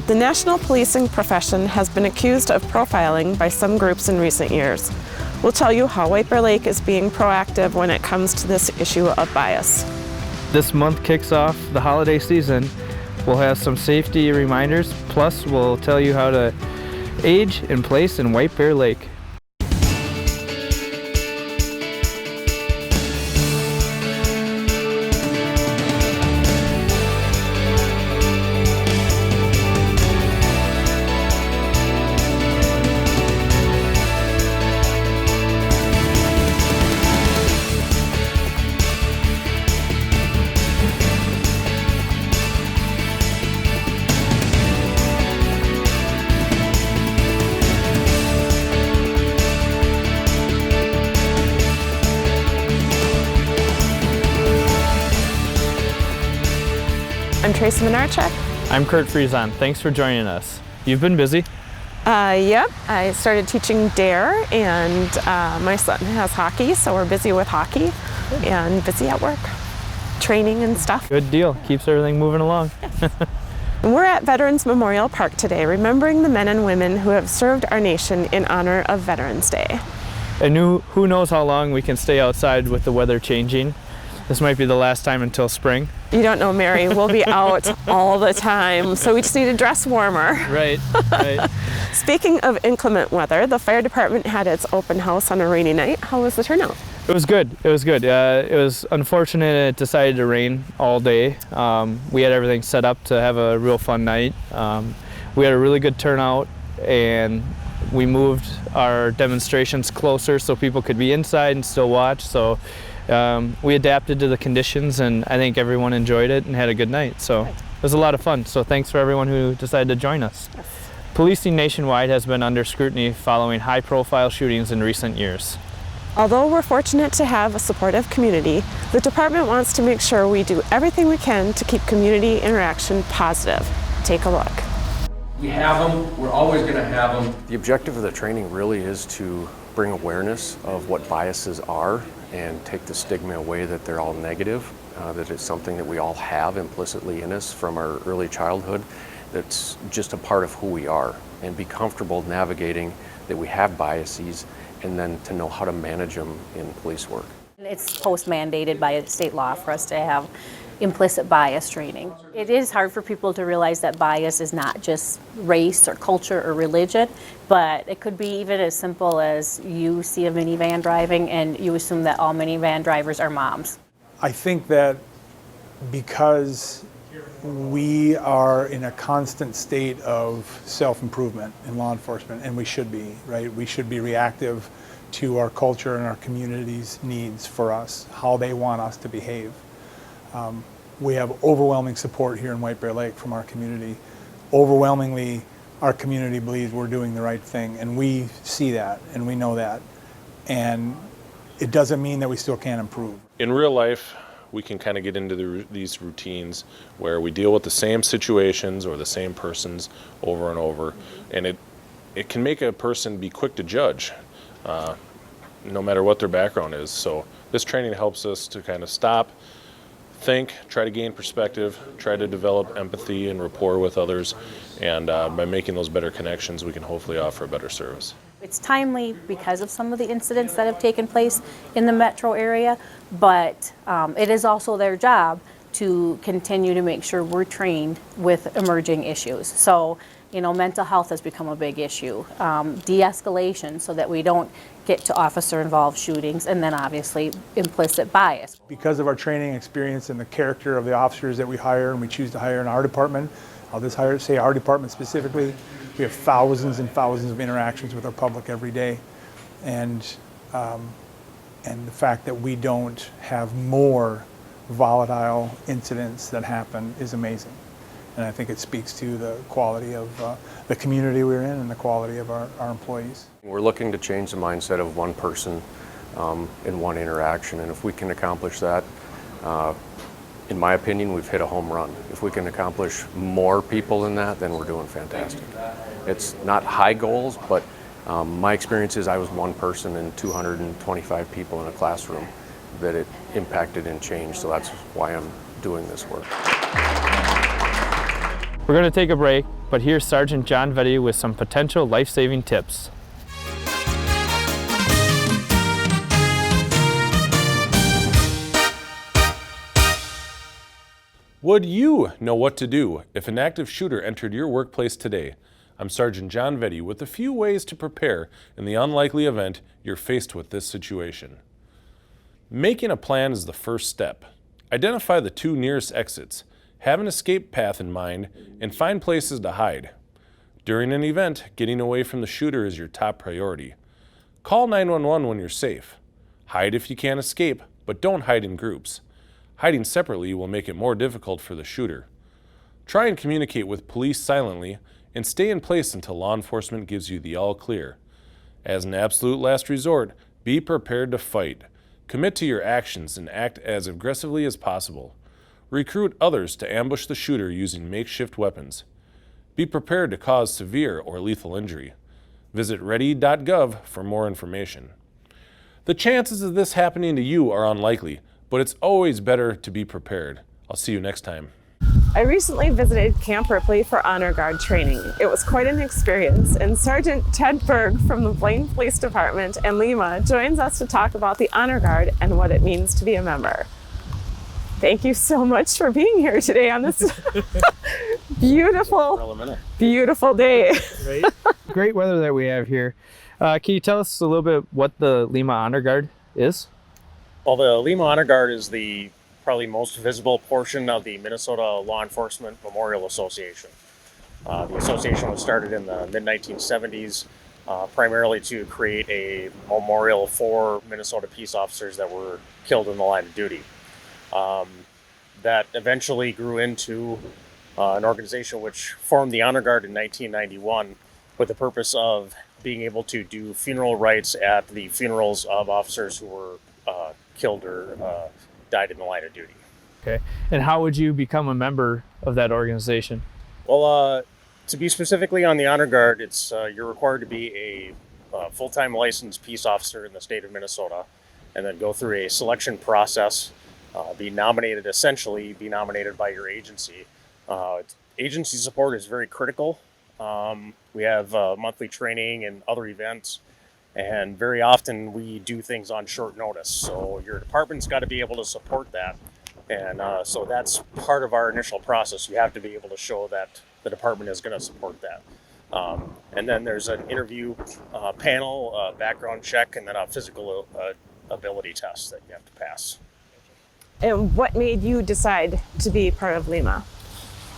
The national policing profession has been accused of profiling by some groups in recent years. We'll tell you how White Bear Lake is being proactive when it comes to this issue of bias. This month kicks off the holiday season. We'll have some safety reminders, plus we'll tell you how to age and place in White Bear Lake. I'm Tracy Minarchuk. I'm Kurt Friesen. Thanks for joining us. You've been busy. Yep, I started teaching DARE, and my son has hockey, so we're busy with hockey and busy at work, training and stuff. Good deal. Keeps everything moving along. We're at Veterans Memorial Park today, remembering the men and women who have served our nation in honor of Veterans Day. And who knows how long we can stay outside with the weather changing. This might be the last time until spring. You don't know, Mary, we'll be out all the time, so we just need to dress warmer. Right. Speaking of inclement weather, the fire department had its open house on a rainy night. How was the turnout? It was good. It was good. It was unfortunate it decided to rain all day. We had everything set up to have a real fun night. We had a really good turnout, and we moved our demonstrations closer so people could be inside and still watch. So we adapted to the conditions, and I think everyone enjoyed it and had a good night. So it was a lot of fun. So thanks for everyone who decided to join us. Yes. Policing nationwide has been under scrutiny following high-profile shootings in recent years. Although we're fortunate to have a supportive community, the department wants to make sure we do everything we can to keep community interaction positive. Take a look. We have them, we're always going to have them. The objective of the training really is to bring awareness of what biases are and take the stigma away that they're all negative, that it's something that we all have implicitly in us from our early childhood, that's just a part of who we are, and be comfortable navigating that we have biases, and then to know how to manage them in police work. It's post-mandated by state law for us to have implicit bias training. It is hard for people to realize that bias is not just race or culture or religion, but it could be even as simple as you see a minivan driving and you assume that all minivan drivers are moms. I think that because we are in a constant state of self-improvement in law enforcement, and we should be, right? We should be reactive to our culture and our community's needs for us, how they want us to behave. We have overwhelming support here in White Bear Lake from our community. Overwhelmingly, our community believes we're doing the right thing, and we see that, and we know that. And it doesn't mean that we still can't improve. In real life, we can kind of get into these routines where we deal with the same situations or the same persons over and over, and it can make a person be quick to judge, no matter what their background is. So this training helps us to kind of stop, think, try to gain perspective, try to develop empathy and rapport with others, and by making those better connections, we can hopefully offer a better service. It's timely because of some of the incidents that have taken place in the metro area, but it is also their job to continue to make sure we're trained with emerging issues. So, you know, mental health has become a big issue. De-escalation so that we don't get to officer-involved shootings, and then obviously implicit bias. Because of our training experience and the character of the officers that we hire and we choose to hire in our department, I'll just say our department specifically, we have thousands and thousands of interactions with our public every day. And the fact that we don't have more volatile incidents that happen is amazing. And I think it speaks to the quality of the community we're in and the quality of our employees. We're looking to change the mindset of one person in one interaction, and if we can accomplish that, in my opinion, we've hit a home run. If we can accomplish more people than that, then we're doing fantastic. It's not high goals, but my experience is I was one person and 225 people in a classroom that it impacted and changed, so that's why I'm doing this work. We're going to take a break. But here's Sergeant John Vetty with some potential life-saving tips. Would you know what to do if an active shooter entered your workplace today? I'm Sergeant John Vetty with a few ways to prepare in the unlikely event you're faced with this situation. Making a plan is the first step. Identify the 2 nearest exits, have an escape path in mind, and find places to hide. During an event, getting away from the shooter is your top priority. Call 911 when you're safe. Hide if you can't escape, but don't hide in groups. Hiding separately will make it more difficult for the shooter. Try and communicate with police silently and stay in place until law enforcement gives you the all clear. As an absolute last resort, be prepared to fight. Commit to your actions and act as aggressively as possible. Recruit others to ambush the shooter using makeshift weapons. Be prepared to cause severe or lethal injury. Visit ready.gov for more information. The chances of this happening to you are unlikely, but it's always better to be prepared. I'll see you next time. I recently visited Camp Ripley for Honor Guard training. It was quite an experience, and Sergeant Ted Berg from the Blaine Police Department and Lima joins us to talk about the Honor Guard and what it means to be a member. Thank you so much for being here today on this beautiful day. Right? Great weather that we have here. Can you tell us a little bit what the Lima Honor Guard is? Well, the Lima Honor Guard is the probably most visible portion of the Minnesota Law Enforcement Memorial Association. The association was started in the mid-1970s, primarily to create a memorial for Minnesota peace officers that were killed in the line of duty. That eventually grew into an organization which formed the Honor Guard in 1991 with the purpose of being able to do funeral rites at the funerals of officers who were killed or died in the line of duty. Okay. And how would you become a member of that organization? Well, to be specifically on the Honor Guard, it's you're required to be a full-time licensed peace officer in the state of Minnesota, and then go through a selection process, be nominated by your agency. Agency support is very critical. We have monthly training and other events, and very often we do things on short notice. So your department's got to be able to support that. And so that's part of our initial process. You have to be able to show that the department is going to support that. And then there's an interview panel, background check, and then a physical ability test that you have to pass. And what made you decide to be part of Lima?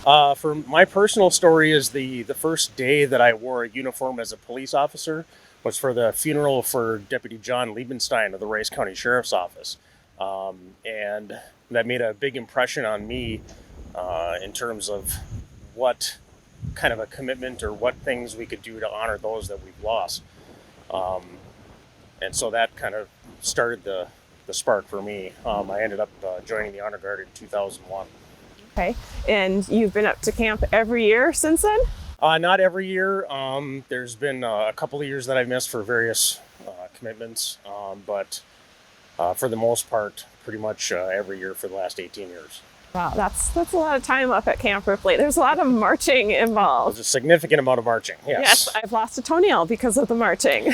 For my personal story is the first day that I wore a uniform as a police officer was for the funeral for Deputy John Liebenstein of the Rice County Sheriff's Office. And that made a big impression on me in terms of what kind of a commitment or what things we could do to honor those that we've lost. And so that kind of started the spark for me. I ended up joining the Honor Guard in 2001. Okay. And you've been up to camp every year since then? Not every year. There's been a couple of years that I've missed for various commitments, but for the most part, pretty much every year for the last 18 years. Wow, that's a lot of time up at Camp Ripley. There's a lot of marching involved. There's a significant amount of marching, yes. Yes, I've lost a toenail because of the marching.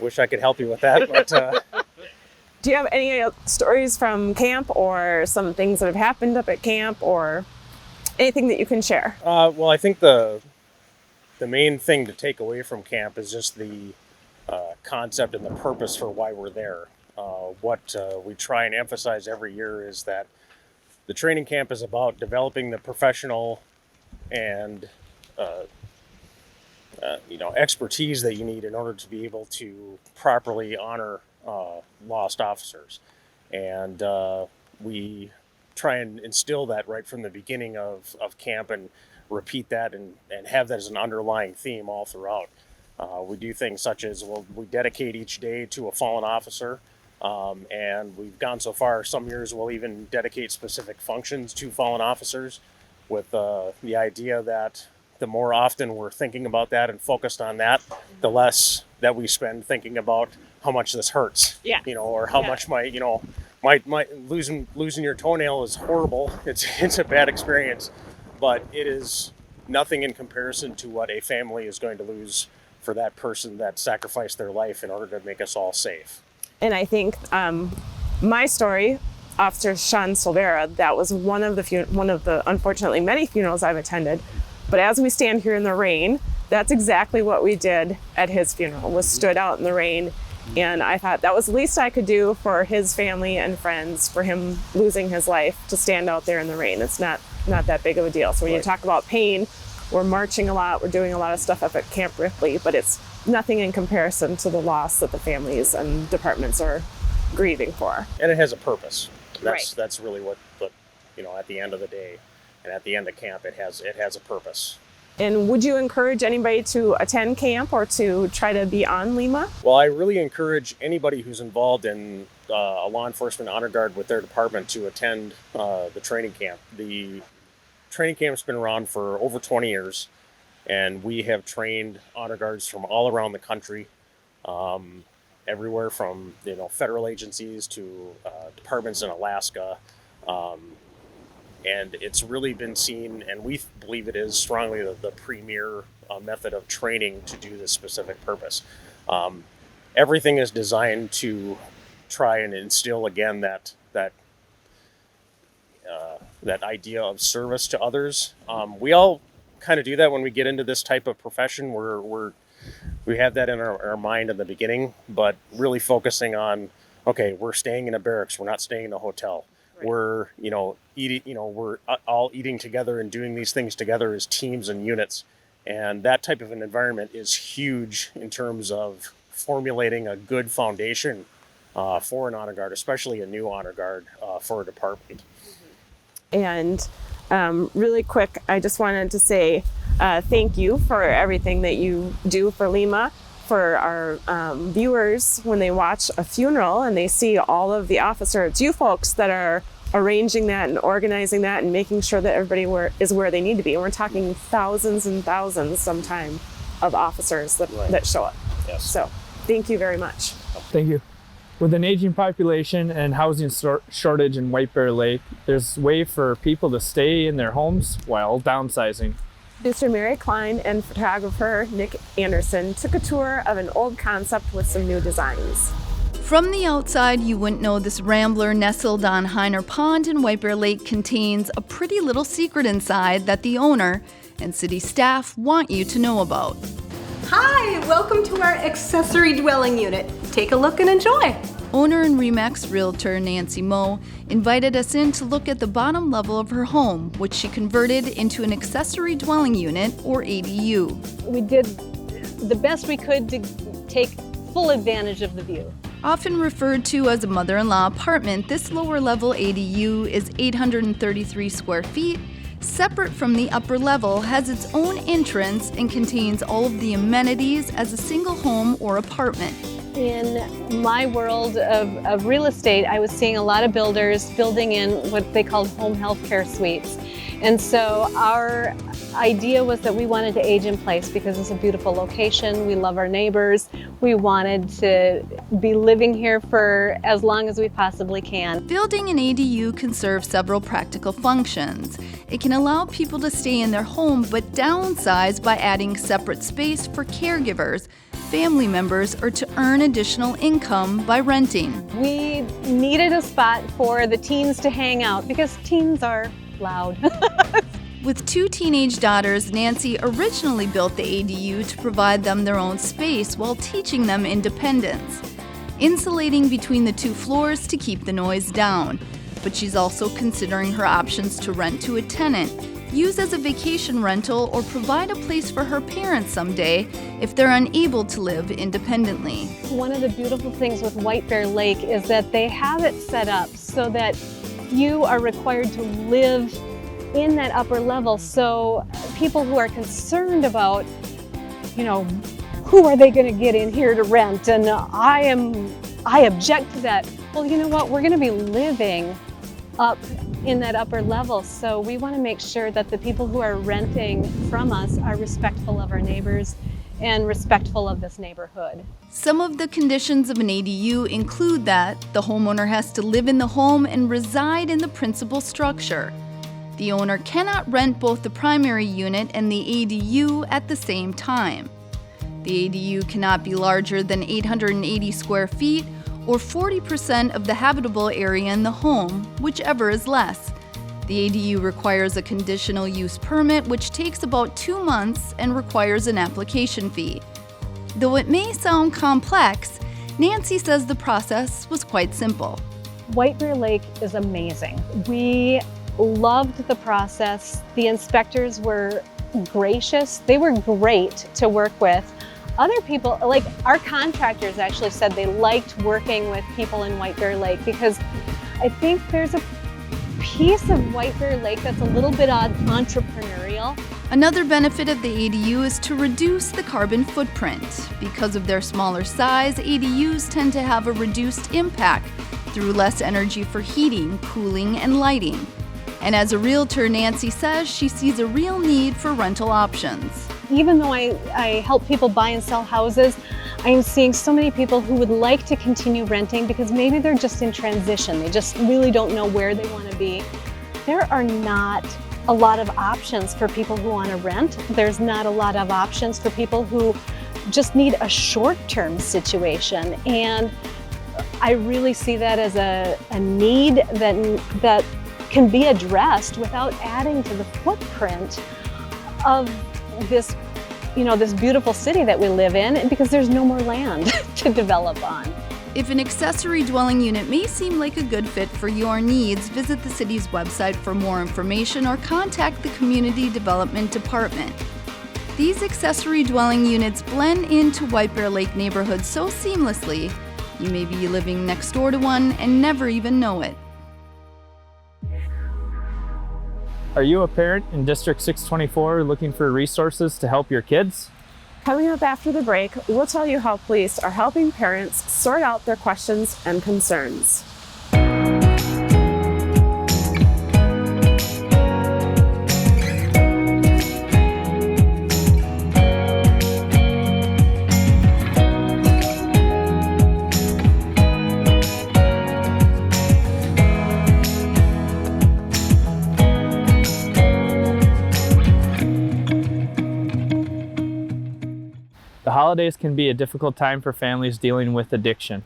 Wish I could help you with that, but... Do you have any stories from camp or some things that have happened up at camp or anything that you can share? Well, I think the main thing to take away from camp is just the concept and the purpose for why we're there. What we try and emphasize every year is that the training camp is about developing the professional and expertise that you need in order to be able to properly honor lost officers. And we try and instill that right from the beginning of camp and repeat that and have that as an underlying theme all throughout. We do things such as, we dedicate each day to a fallen officer, and we've gone so far, some years we'll even dedicate specific functions to fallen officers with the idea that the more often we're thinking about that and focused on that, the less that we spend thinking about how much this hurts. Yeah. Or how much my losing your toenail is horrible. It's a bad experience, but it is nothing in comparison to what a family is going to lose for that person that sacrificed their life in order to make us all safe. And I think my story, Officer Sean Silvera, that was one of the unfortunately many funerals I've attended. But as we stand here in the rain, that's exactly what we did at his funeral, was stood out in the rain. And I thought that was the least I could do for his family and friends, for him losing his life, to stand out there in the rain. It's not that big of a deal. So when you talk about pain, we're marching a lot, we're doing a lot of stuff up at Camp Ripley, but it's nothing in comparison to the loss that the families and departments are grieving for. And it has a purpose. Right. That's really what at the end of the day and at the end of camp, it has a purpose. And would you encourage anybody to attend camp or to try to be on Lima? Well, I really encourage anybody who's involved in a law enforcement honor guard with their department to attend the training camp. The training camp's been around for over 20 years, and we have trained honor guards from all around the country, everywhere from federal agencies to departments in Alaska. And it's really been seen, and we believe it is strongly the premier method of training to do this specific purpose. Everything is designed to try and instill again that idea of service to others. We all kind of do that when we get into this type of profession. We have that in our mind in the beginning, but really focusing on, okay, we're staying in a barracks, we're not staying in a hotel. Right. We're eating, we're all eating together and doing these things together as teams and units, and that type of an environment is huge in terms of formulating a good foundation for an honor guard, especially a new honor guard for a department. And really quick, I just wanted to say thank you for everything that you do for Lima. For our viewers, when they watch a funeral and they see all of the officers, it's you folks that are arranging that and organizing that and making sure that everybody is where they need to be. And we're talking thousands and thousands sometimes of officers that show up. Yes. So thank you very much. Thank you. With an aging population and housing shortage in White Bear Lake, there's a way for people to stay in their homes while downsizing. Producer Mary Klein and photographer Nick Anderson took a tour of an old concept with some new designs. From the outside, you wouldn't know this rambler nestled on Heiner Pond in White Bear Lake contains a pretty little secret inside that the owner and city staff want you to know about. Hi, welcome to our accessory dwelling unit. Take a look and enjoy. Owner and RE/MAX realtor Nancy Moe invited us in to look at the bottom level of her home, which she converted into an accessory dwelling unit, or ADU. We did the best we could to take full advantage of the view. Often referred to as a mother-in-law apartment, this lower-level ADU is 833 square feet, separate from the upper level, has its own entrance, and contains all of the amenities as a single home or apartment. In my world of real estate, I was seeing a lot of builders building in what they called home health care suites. And so our idea was that we wanted to age in place because it's a beautiful location. We love our neighbors. We wanted to be living here for as long as we possibly can. Building an ADU can serve several practical functions. It can allow people to stay in their home but downsize by adding separate space for caregivers, family members, or to earn additional income by renting. We needed a spot for the teens to hang out because teens are loud. With two teenage daughters, Nancy originally built the ADU to provide them their own space while teaching them independence, insulating between the two floors to keep the noise down. But she's also considering her options to rent to a tenant, use as a vacation rental, or provide a place for her parents someday if they're unable to live independently. One of the beautiful things with White Bear Lake is that they have it set up so that you are required to live in that upper level. So people who are concerned about, who are they going to get in here to rent? And I object to that. Well, you know what? We're going to be living up in that upper level. So we want to make sure that the people who are renting from us are respectful of our neighbors and respectful of this neighborhood. Some of the conditions of an ADU include that the homeowner has to live in the home and reside in the principal structure. The owner cannot rent both the primary unit and the ADU at the same time. The ADU cannot be larger than 880 square feet or 40% of the habitable area in the home, whichever is less. The ADU requires a conditional use permit, which takes about 2 months and requires an application fee. Though it may sound complex, Nancy says the process was quite simple. White Bear Lake is amazing. We loved the process. The inspectors were gracious. They were great to work with. Other people, like our contractors, actually said they liked working with people in White Bear Lake because I think there's a piece of White Bear Lake that's a little bit entrepreneurial. Another benefit of the ADU is to reduce the carbon footprint. Because of their smaller size, ADUs tend to have a reduced impact through less energy for heating, cooling, and lighting. And as a realtor, Nancy says she sees a real need for rental options. Even though I help people buy and sell houses, I am seeing so many people who would like to continue renting because maybe they're just in transition. They just really don't know where they want to be. There are not a lot of options for people who want to rent. There's not a lot of options for people who just need a short-term situation. And I really see that as a need that can be addressed without adding to the footprint of this, this beautiful city that we live in, because there's no more land to develop on. If an accessory dwelling unit may seem like a good fit for your needs, visit the city's website for more information or contact the Community Development Department. These accessory dwelling units blend into White Bear Lake neighborhoods so seamlessly, you may be living next door to one and never even know it. Are you a parent in District 624 looking for resources to help your kids? Coming up after the break, we'll tell you how police are helping parents sort out their questions and concerns. The holidays can be a difficult time for families dealing with addiction.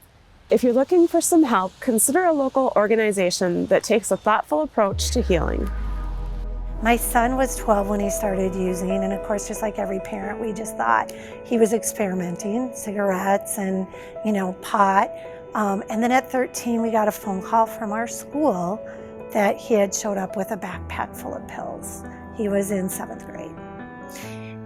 If you're looking for some help, consider a local organization that takes a thoughtful approach to healing. My son was 12 when he started using, and of course, just like every parent, we just thought he was experimenting, cigarettes and, pot. And then at 13, we got a phone call from our school that he had showed up with a backpack full of pills. He was in 7th grade.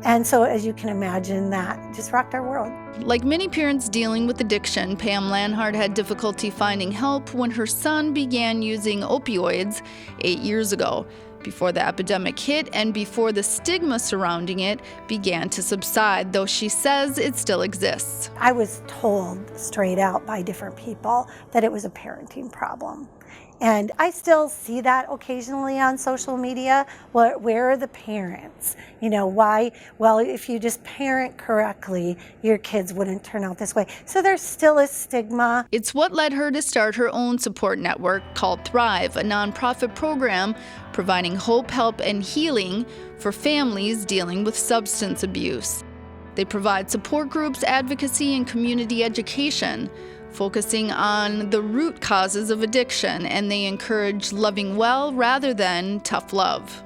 And so, as you can imagine, that just rocked our world. Like many parents dealing with addiction, Pam Lanhard had difficulty finding help when her son began using opioids 8 years ago, before the epidemic hit and before the stigma surrounding it began to subside, though she says it still exists. I was told straight out by different people that it was a parenting problem. And I still see that occasionally on social media. Where are the parents? Why? Well, if you just parent correctly, your kids wouldn't turn out this way. So there's still a stigma. It's what led her to start her own support network called Thrive, a nonprofit program providing hope, help, and healing for families dealing with substance abuse. They provide support groups, advocacy, and community education, focusing on the root causes of addiction, and they encourage loving well rather than tough love.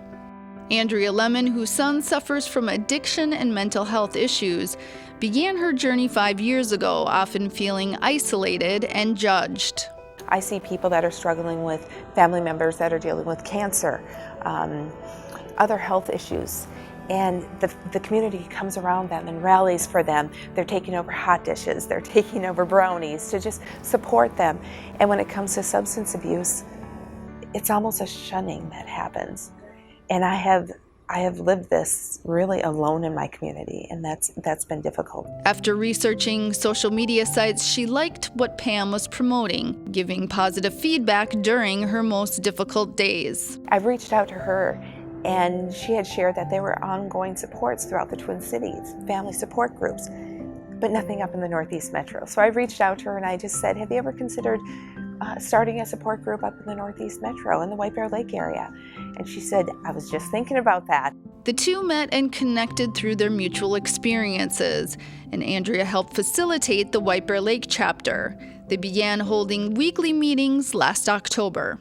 Andrea Lemon, whose son suffers from addiction and mental health issues, began her journey 5 years ago, often feeling isolated and judged. I see people that are struggling with family members that are dealing with cancer, other health issues. And the community comes around them and rallies for them. They're taking over hot dishes, they're taking over brownies to just support them. And when it comes to substance abuse, it's almost a shunning that happens. And I have lived this really alone in my community, and that's been difficult. After researching social media sites, she liked what Pam was promoting, giving positive feedback during her most difficult days. I've reached out to her, and she had shared that there were ongoing supports throughout the Twin Cities, family support groups, but nothing up in the Northeast Metro. So I reached out to her and I just said, have you ever considered starting a support group up in the Northeast Metro in the White Bear Lake area. And she said, I was just thinking about that. The two met and connected through their mutual experiences, and Andrea helped facilitate the White Bear Lake chapter. They began holding weekly meetings last October.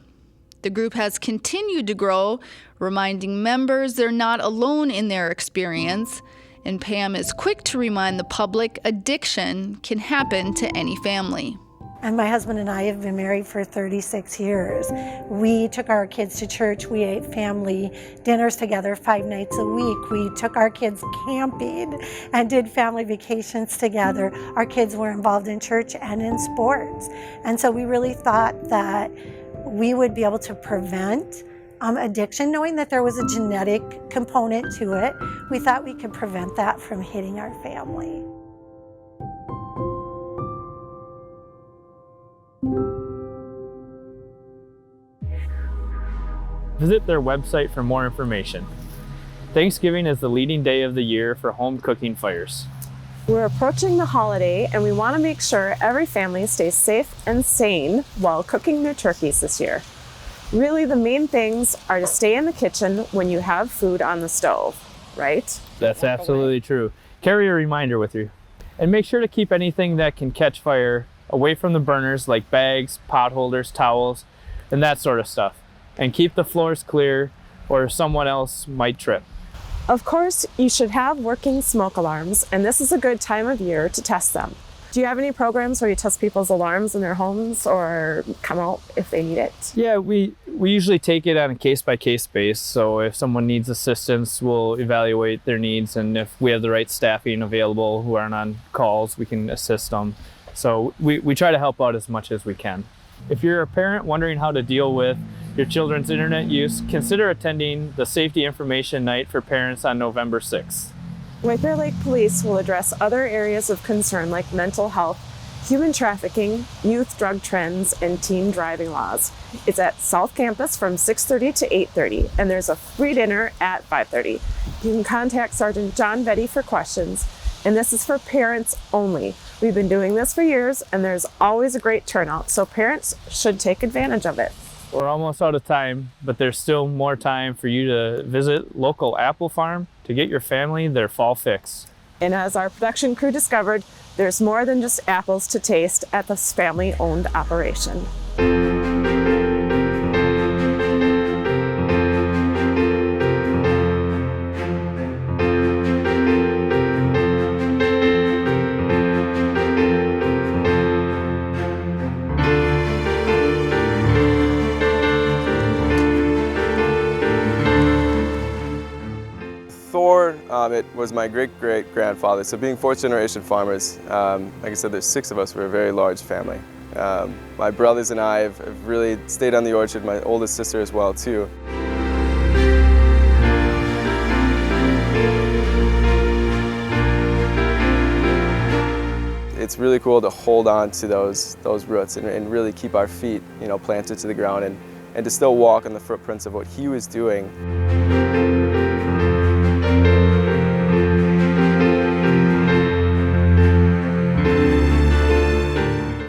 The group has continued to grow, reminding members they're not alone in their experience, and Pam is quick to remind the public addiction can happen to any family. And my husband and I have been married for 36 years. We took our kids to church. We ate family dinners together 5 nights a week. We took our kids camping and did family vacations together. Our kids were involved in church and in sports. And so we really thought that we would be able to prevent addiction, knowing that there was a genetic component to it. We thought we could prevent that from hitting our family. Visit their website for more information. Thanksgiving is the leading day of the year for home cooking fires. We're approaching the holiday and we want to make sure every family stays safe and sane while cooking their turkeys this year. Really, the main things are to stay in the kitchen when you have food on the stove, right? That's absolutely true. Carry a reminder with you. And make sure to keep anything that can catch fire away from the burners, like bags, pot holders, towels, and that sort of stuff. And keep the floors clear or someone else might trip. Of course, you should have working smoke alarms, and this is a good time of year to test them. Do you have any programs where you test people's alarms in their homes or come out if they need it? Yeah, we usually take it on a case-by-case basis. So if someone needs assistance, we'll evaluate their needs, and if we have the right staffing available who aren't on calls, we can assist them. So we try to help out as much as we can. If you're a parent wondering how to deal with your children's internet use, consider attending the Safety Information Night for Parents on November 6th. White Bear Lake Police will address other areas of concern like mental health, human trafficking, youth drug trends, and teen driving laws. It's at South Campus from 6:30 to 8:30, and there's a free dinner at 5:30. You can contact Sergeant John Vetty for questions, and this is for parents only. We've been doing this for years, and there's always a great turnout, so parents should take advantage of it. We're almost out of time, but there's still more time for you to visit local apple farm to get your family their fall fix. And as our production crew discovered, there's more than just apples to taste at this family-owned operation. It was my great-great-grandfather, so being fourth-generation farmers, like I said, there's 6 of us. We're a very large family. My brothers and I have really stayed on the orchard, my oldest sister as well, too. It's really cool to hold on to those roots and really keep our feet, planted to the ground and to still walk on the footprints of what he was doing.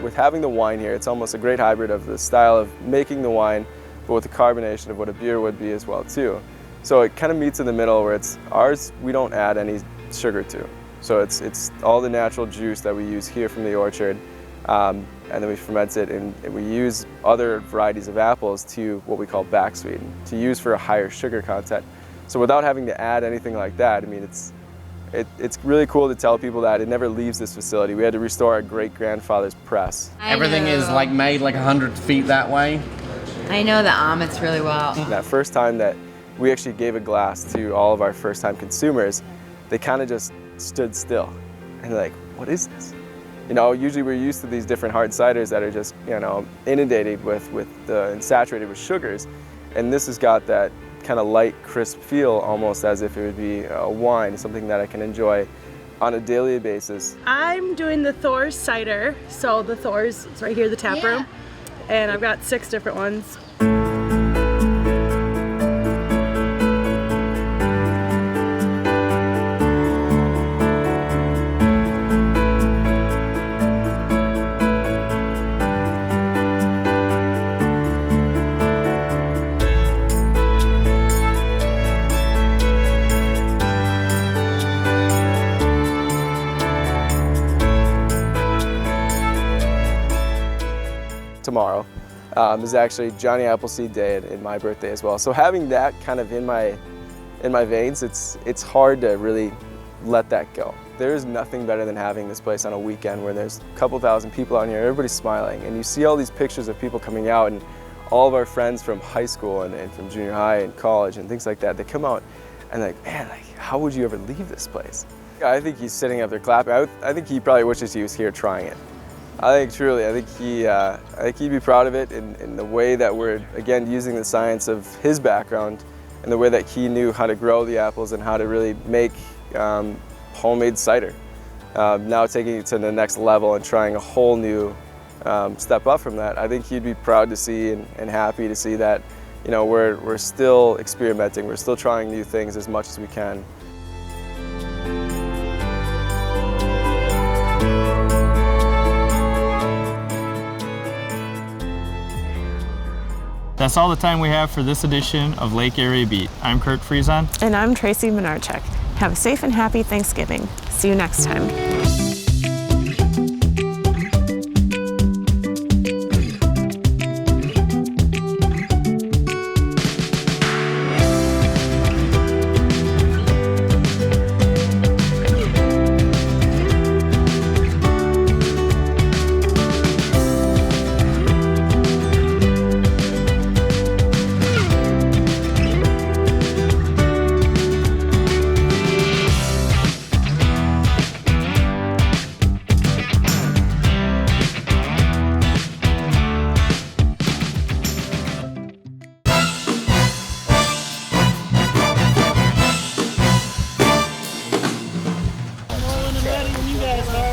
With having the wine here, it's almost a great hybrid of the style of making the wine, but with the carbonation of what a beer would be as well too. So it kind of meets in the middle where it's ours, we don't add any sugar to. So it's all the natural juice that we use here from the orchard, and then we ferment it and we use other varieties of apples to what we call back sweeten, to use for a higher sugar content. So without having to add anything like that, I mean, it's really cool to tell people that it never leaves this facility. We had to restore our great-grandfather's press. Everything is made 100 feet that way. I know the omits really well. That first time that we actually gave a glass to all of our first-time consumers, they kind of just stood still. And they're like, what is this? Usually we're used to these different hard ciders that are just, inundated and saturated with sugars. And this has got that kind of light, crisp feel, almost as if it would be a wine, something that I can enjoy on a daily basis. I'm doing the Thor's cider. So the Thor's is right here, the tap room. And I've got 6 different ones. tomorrow, is actually Johnny Appleseed Day and my birthday as well. So having that kind of in my veins, it's hard to really let that go. There is nothing better than having this place on a weekend where there's a couple thousand people out here, everybody's smiling, and you see all these pictures of people coming out, and all of our friends from high school and from junior high and college and things like that, they come out and like, man, like, how would you ever leave this place? I think he's sitting up there clapping. I think he probably wishes he was here trying it. I think truly, I think he'd be proud of it in the way that we're, again, using the science of his background and the way that he knew how to grow the apples and how to really make homemade cider. Now taking it to the next level and trying a whole new step up from that. I think he'd be proud to see and happy to see that, you know, we're still experimenting, we're still trying new things as much as we can. That's all the time we have for this edition of Lake Area Beat. I'm Kurt Friesen. And I'm Tracy Menarchuk. Have a safe and happy Thanksgiving. See you next time.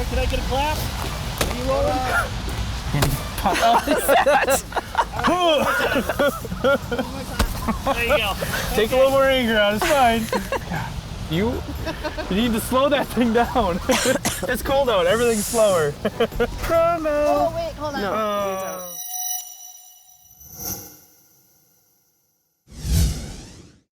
Can I get a clap? Are you rolling? There you go. Take a little more anger out, it's fine. You need to slow that thing down. It's cold out, everything's slower. Oh, wait, hold on. No, you don't.